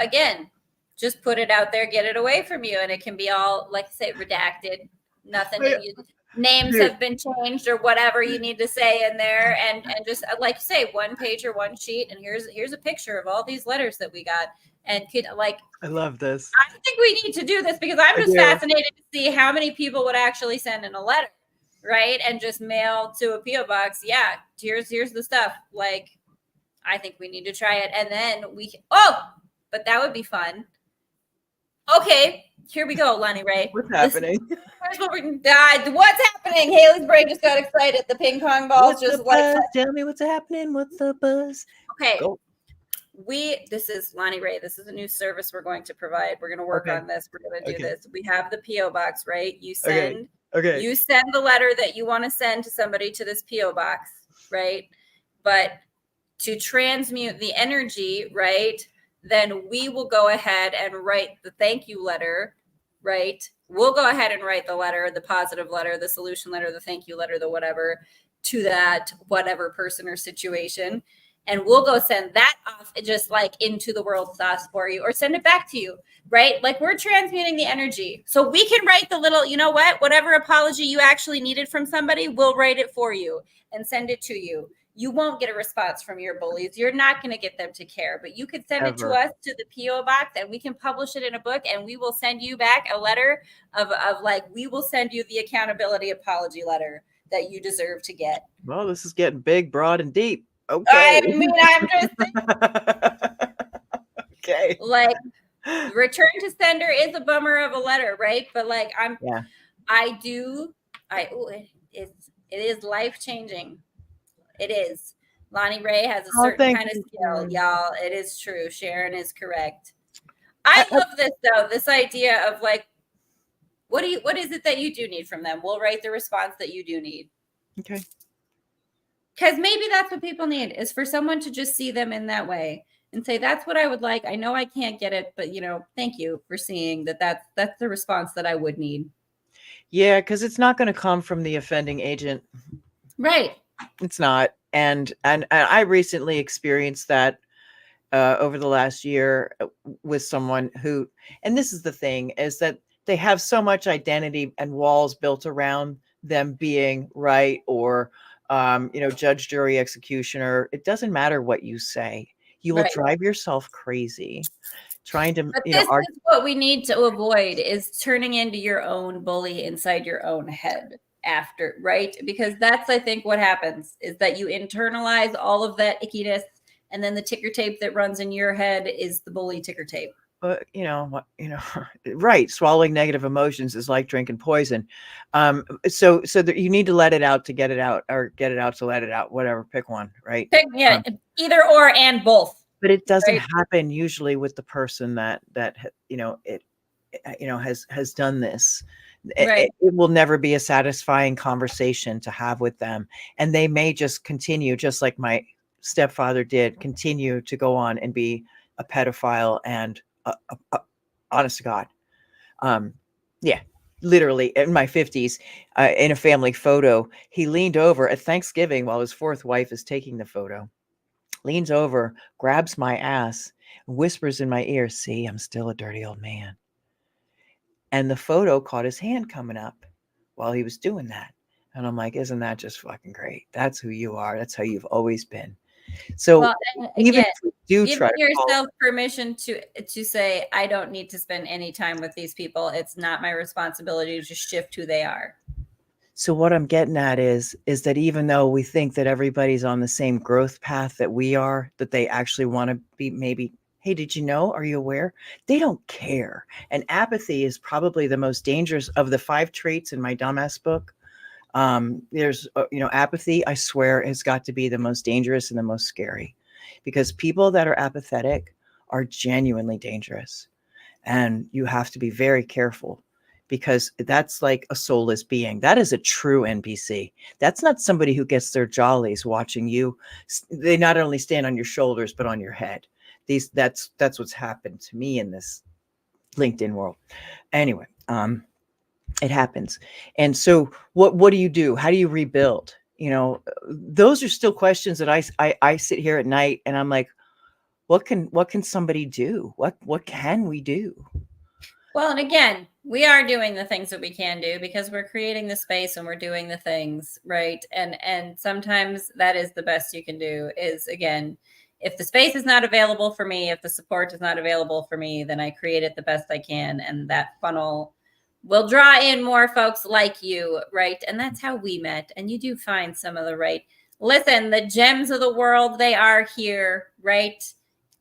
again, just put it out there, get it away from you, and it can be all, like I say, redacted. Nothing. Names have been changed or whatever you need to say in there, and just like you say, one page or one sheet, and here's a picture of all these letters that we got, and I love this. I think we need to do this because I'm just fascinated to see how many people would actually send in a letter, right, and just mail to a P.O. box. Yeah, here's the stuff. Like, I think we need to try it, and then but that would be fun. Okay, here we go, Lonnee Rey. What's happening? What's happening? Haley's brain just got excited. The ping pong balls Tell me what's happening. What's the buzz? Okay. Go. This is Lonnee Rey. This is a new service we're going to provide. We're going to work on this. We're going to do this. We have the P.O. box, right? You send you send the letter that you want to send to somebody to this P.O. box, right? But to transmute the energy, right? Then we will go ahead and write the thank you letter, right? We'll go ahead and write the letter, the positive letter, the solution letter, the thank you letter, the whatever, to that whatever person or situation. And we'll go send that off just like into the world sauce for you, or send it back to you, right? Like, we're transmuting the energy. So we can write the little, whatever apology you actually needed from somebody, we'll write it for you and send it to you. You won't get a response from your bullies. You're not going to get them to care, but you could send it to us to the P.O. box, and we can publish it in a book, and we will send you back a letter of we will send you the accountability apology letter that you deserve to get. Well, this is getting big, broad, and deep. Okay. I mean, I'm just okay. Like, return to sender is a bummer of a letter, right? But like, it is life-changing. It is. Lonnee Rey has a certain kind of skill, y'all. It is true. Sharon is correct. I love this though. This idea of like, what is it that you do need from them? We'll write the response that you do need. Okay. Because maybe that's what people need, is for someone to just see them in that way and say, that's what I would like. I know I can't get it, but thank you for seeing that's the response that I would need. Yeah, because it's not going to come from the offending agent. Right. It's not. And I recently experienced that over the last year with someone who, and this is the thing, is that they have so much identity and walls built around them being right, or judge, jury, executioner. It doesn't matter what you say. You will drive yourself crazy trying to, but this is what we need to avoid, is turning into your own bully inside your own head after, right? Because that's, I think, what happens, is that you internalize all of that ickiness, and then the ticker tape that runs in your head is the bully ticker tape. But right. Swallowing negative emotions is like drinking poison. So that you need to let it out to get it out, or get it out to let it out, whatever, pick one, right? Either or, and both. But it doesn't happen usually with the person that has done this. It will never be a satisfying conversation to have with them. And they may just continue, just like my stepfather did, continue to go on and be a pedophile and honest to God. Literally in my 50s, in a family photo, he leaned over at Thanksgiving while his fourth wife is taking the photo, leans over, grabs my ass, whispers in my ear, "See, I'm still a dirty old man." And the photo caught his hand coming up while he was doing that. And I'm like, isn't that just fucking great? That's who you are. That's how you've always been. So even if we do give yourself permission to say, I don't need to spend any time with these people. It's not my responsibility to shift who they are. So what I'm getting at is that even though we think that everybody's on the same growth path that we are, that they actually want to be maybe, hey, did you know? Are you aware? They don't care. And apathy is probably the most dangerous of the 5 traits in my dumbass book. There's, apathy, I swear, has got to be the most dangerous and the most scary, because people that are apathetic are genuinely dangerous. And you have to be very careful, because that's like a soulless being. That is a true NPC. That's not somebody who gets their jollies watching you. They not only stand on your shoulders, but on your head. That's what's happened to me in this LinkedIn world. Anyway, it happens. And so what do you do? How do you rebuild? Those are still questions that I sit here at night and I'm like, what can somebody do? What can we do? Well, and again, we are doing the things that we can do because we're creating the space and we're doing the things, right? And sometimes that is the best you can do is, again, if the space is not available for me, if the support is not available for me, then I create it the best I can. And that funnel will draw in more folks like you, right? And that's how we met. And you do find some of the right. Listen, the gems of the world, they are here, right?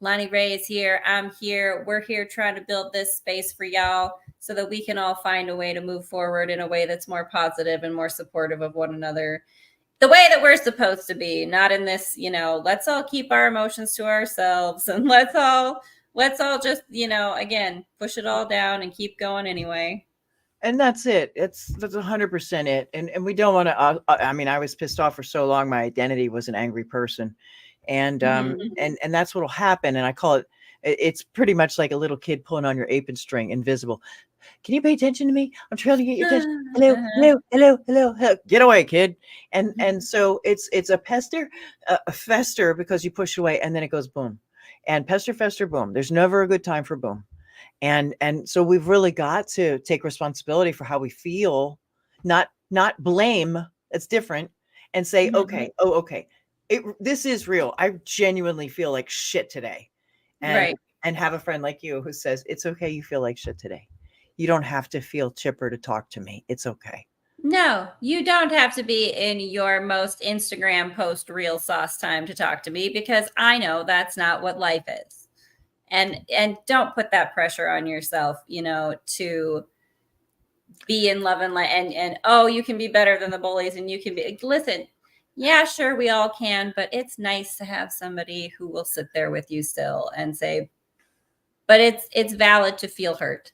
Lonnee Rey is here. I'm here. We're here trying to build this space for y'all so that we can all find a way to move forward in a way that's more positive and more supportive of one another. The way that we're supposed to be, not in this, let's all keep our emotions to ourselves and let's all just, again, push it all down and keep going anyway. And that's it. That's 100% it. And we don't want to, I was pissed off for so long. My identity was an angry person. And and that's what'll happen. And I call it's pretty much like a little kid pulling on your apron string, invisible. Can you pay attention to me? I'm trying to get your attention. Hello. Get away, kid. And so it's a fester because you push away and then it goes boom. And fester, boom. There's never a good time for boom. And so we've really got to take responsibility for how we feel, not blame. It's different. And say, okay, this is real. I genuinely feel like shit today. And have a friend like you who says, it's okay. You feel like shit today. You don't have to feel chipper to talk to me. It's okay. No, you don't have to be in your most Instagram post real sauce time to talk to me, because I know that's not what life is. And don't put that pressure on yourself, to be in love and light and oh, you can be better than the bullies and you can be, listen, yeah, sure, we all can, but it's nice to have somebody who will sit there with you still and say, but it's valid to feel hurt.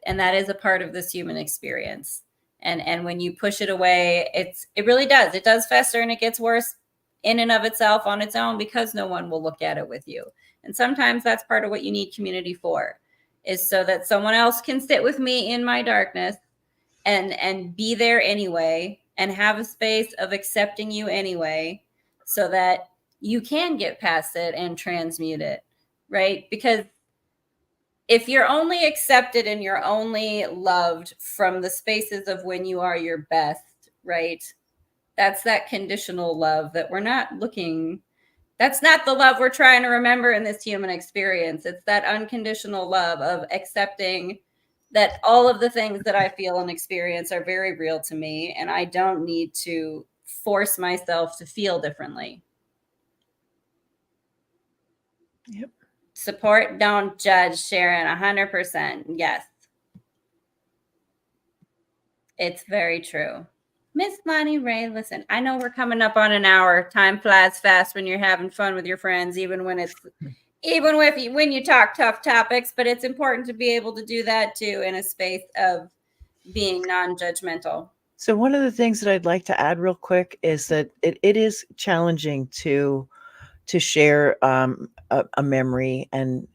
And that is a part of this human experience. And when you push it away, it really does. It does fester and it gets worse in and of itself on its own because no one will look at it with you. And sometimes that's part of what you need community for, is so that someone else can sit with me in my darkness and be there anyway and have a space of accepting you anyway, so that you can get past it and transmute it, right? Because if you're only accepted and you're only loved from the spaces of when you are your best, right? That's that conditional love that we're not looking. That's not the love we're trying to remember in this human experience. It's that unconditional love of accepting that all of the things that I feel and experience are very real to me, and I don't need to force myself to feel differently. Yep. Support, don't judge, Sharon, 100%. Yes. It's very true. Miss Lonnee Rey, listen, I know we're coming up on an hour. Time flies fast when you're having fun with your friends, even when you talk tough topics, but it's important to be able to do that too in a space of being non-judgmental. So one of the things that I'd like to add real quick is that it is challenging to share a memory, and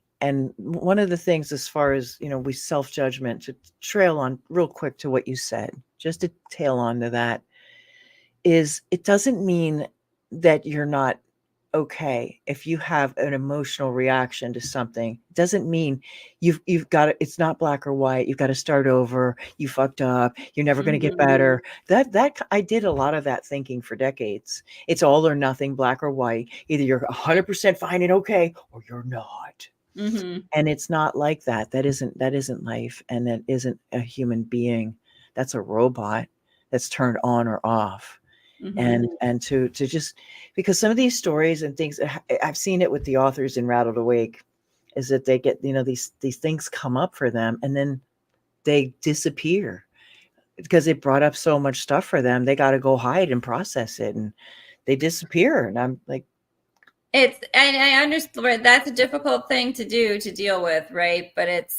one of the things, as far as we self-judgment, to trail on real quick to what you said, just to tail on to that, is it doesn't mean that you're not okay if you have an emotional reaction to something. It doesn't mean you've got to, it's not black or white. You've got to start over. You fucked up. You're never going to get better. That I did a lot of that thinking for decades. It's all or nothing, black or white. Either you're 100% fine and okay, or you're not. And it's not like that. That isn't life, and that isn't a human being. That's a robot. that's turned on or off. Mm-hmm. And to just, because some of these stories and things, I've seen it with the authors in Rattled Awake, is that they get, these things come up for them and then they disappear because it brought up so much stuff for them. They got to go hide and process it, and they disappear. And I'm like, I understand that's a difficult thing to deal with, right? But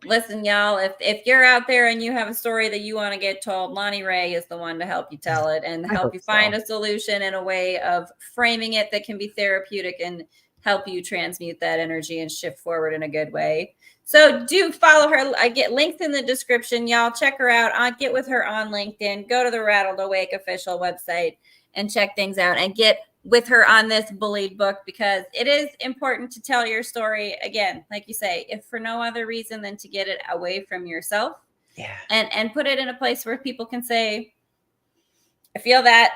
listen, y'all, if you're out there and you have a story that you want to get told, Lonnee Rey is the one to help you tell it and help you find a solution and a way of framing it that can be therapeutic and help you transmute that energy and shift forward in a good way. So do follow her. I get links in the description. Y'all check her out. I'll get with her on LinkedIn. Go to the Rattled Awake official website and check things out and get with her on this Bullied book, because it is important to tell your story, again, like you say, if for no other reason than to get it away from yourself. Yeah. And put it in a place where people can say, I feel that,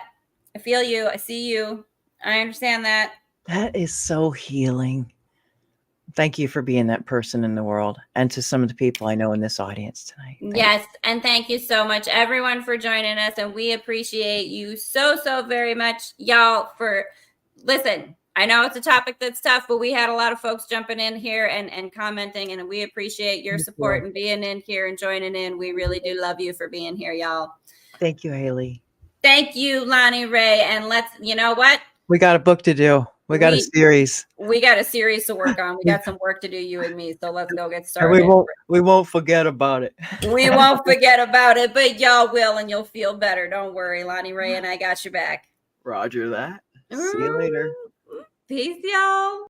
I feel you, I see you, I understand that. That is so healing. Thank you for being that person in the world, and to some of the people I know in this audience tonight. Yes. And thank you so much, everyone, for joining us. And we appreciate you so very much, y'all, listen, I know it's a topic that's tough, but we had a lot of folks jumping in here and commenting, and we appreciate your support and being in here and joining in. We really do love you for being here, y'all. Thank you, Haley. Thank you, Lonnee Rey. And you know what? We got a book to do. We got a series. We got a series to work on. We got some work to do, you and me. So let's go get started. And we won't forget about it. We won't forget about it, but y'all will, and you'll feel better. Don't worry, Lonnee Rey and I got your back. Roger that. See you later. Peace, y'all.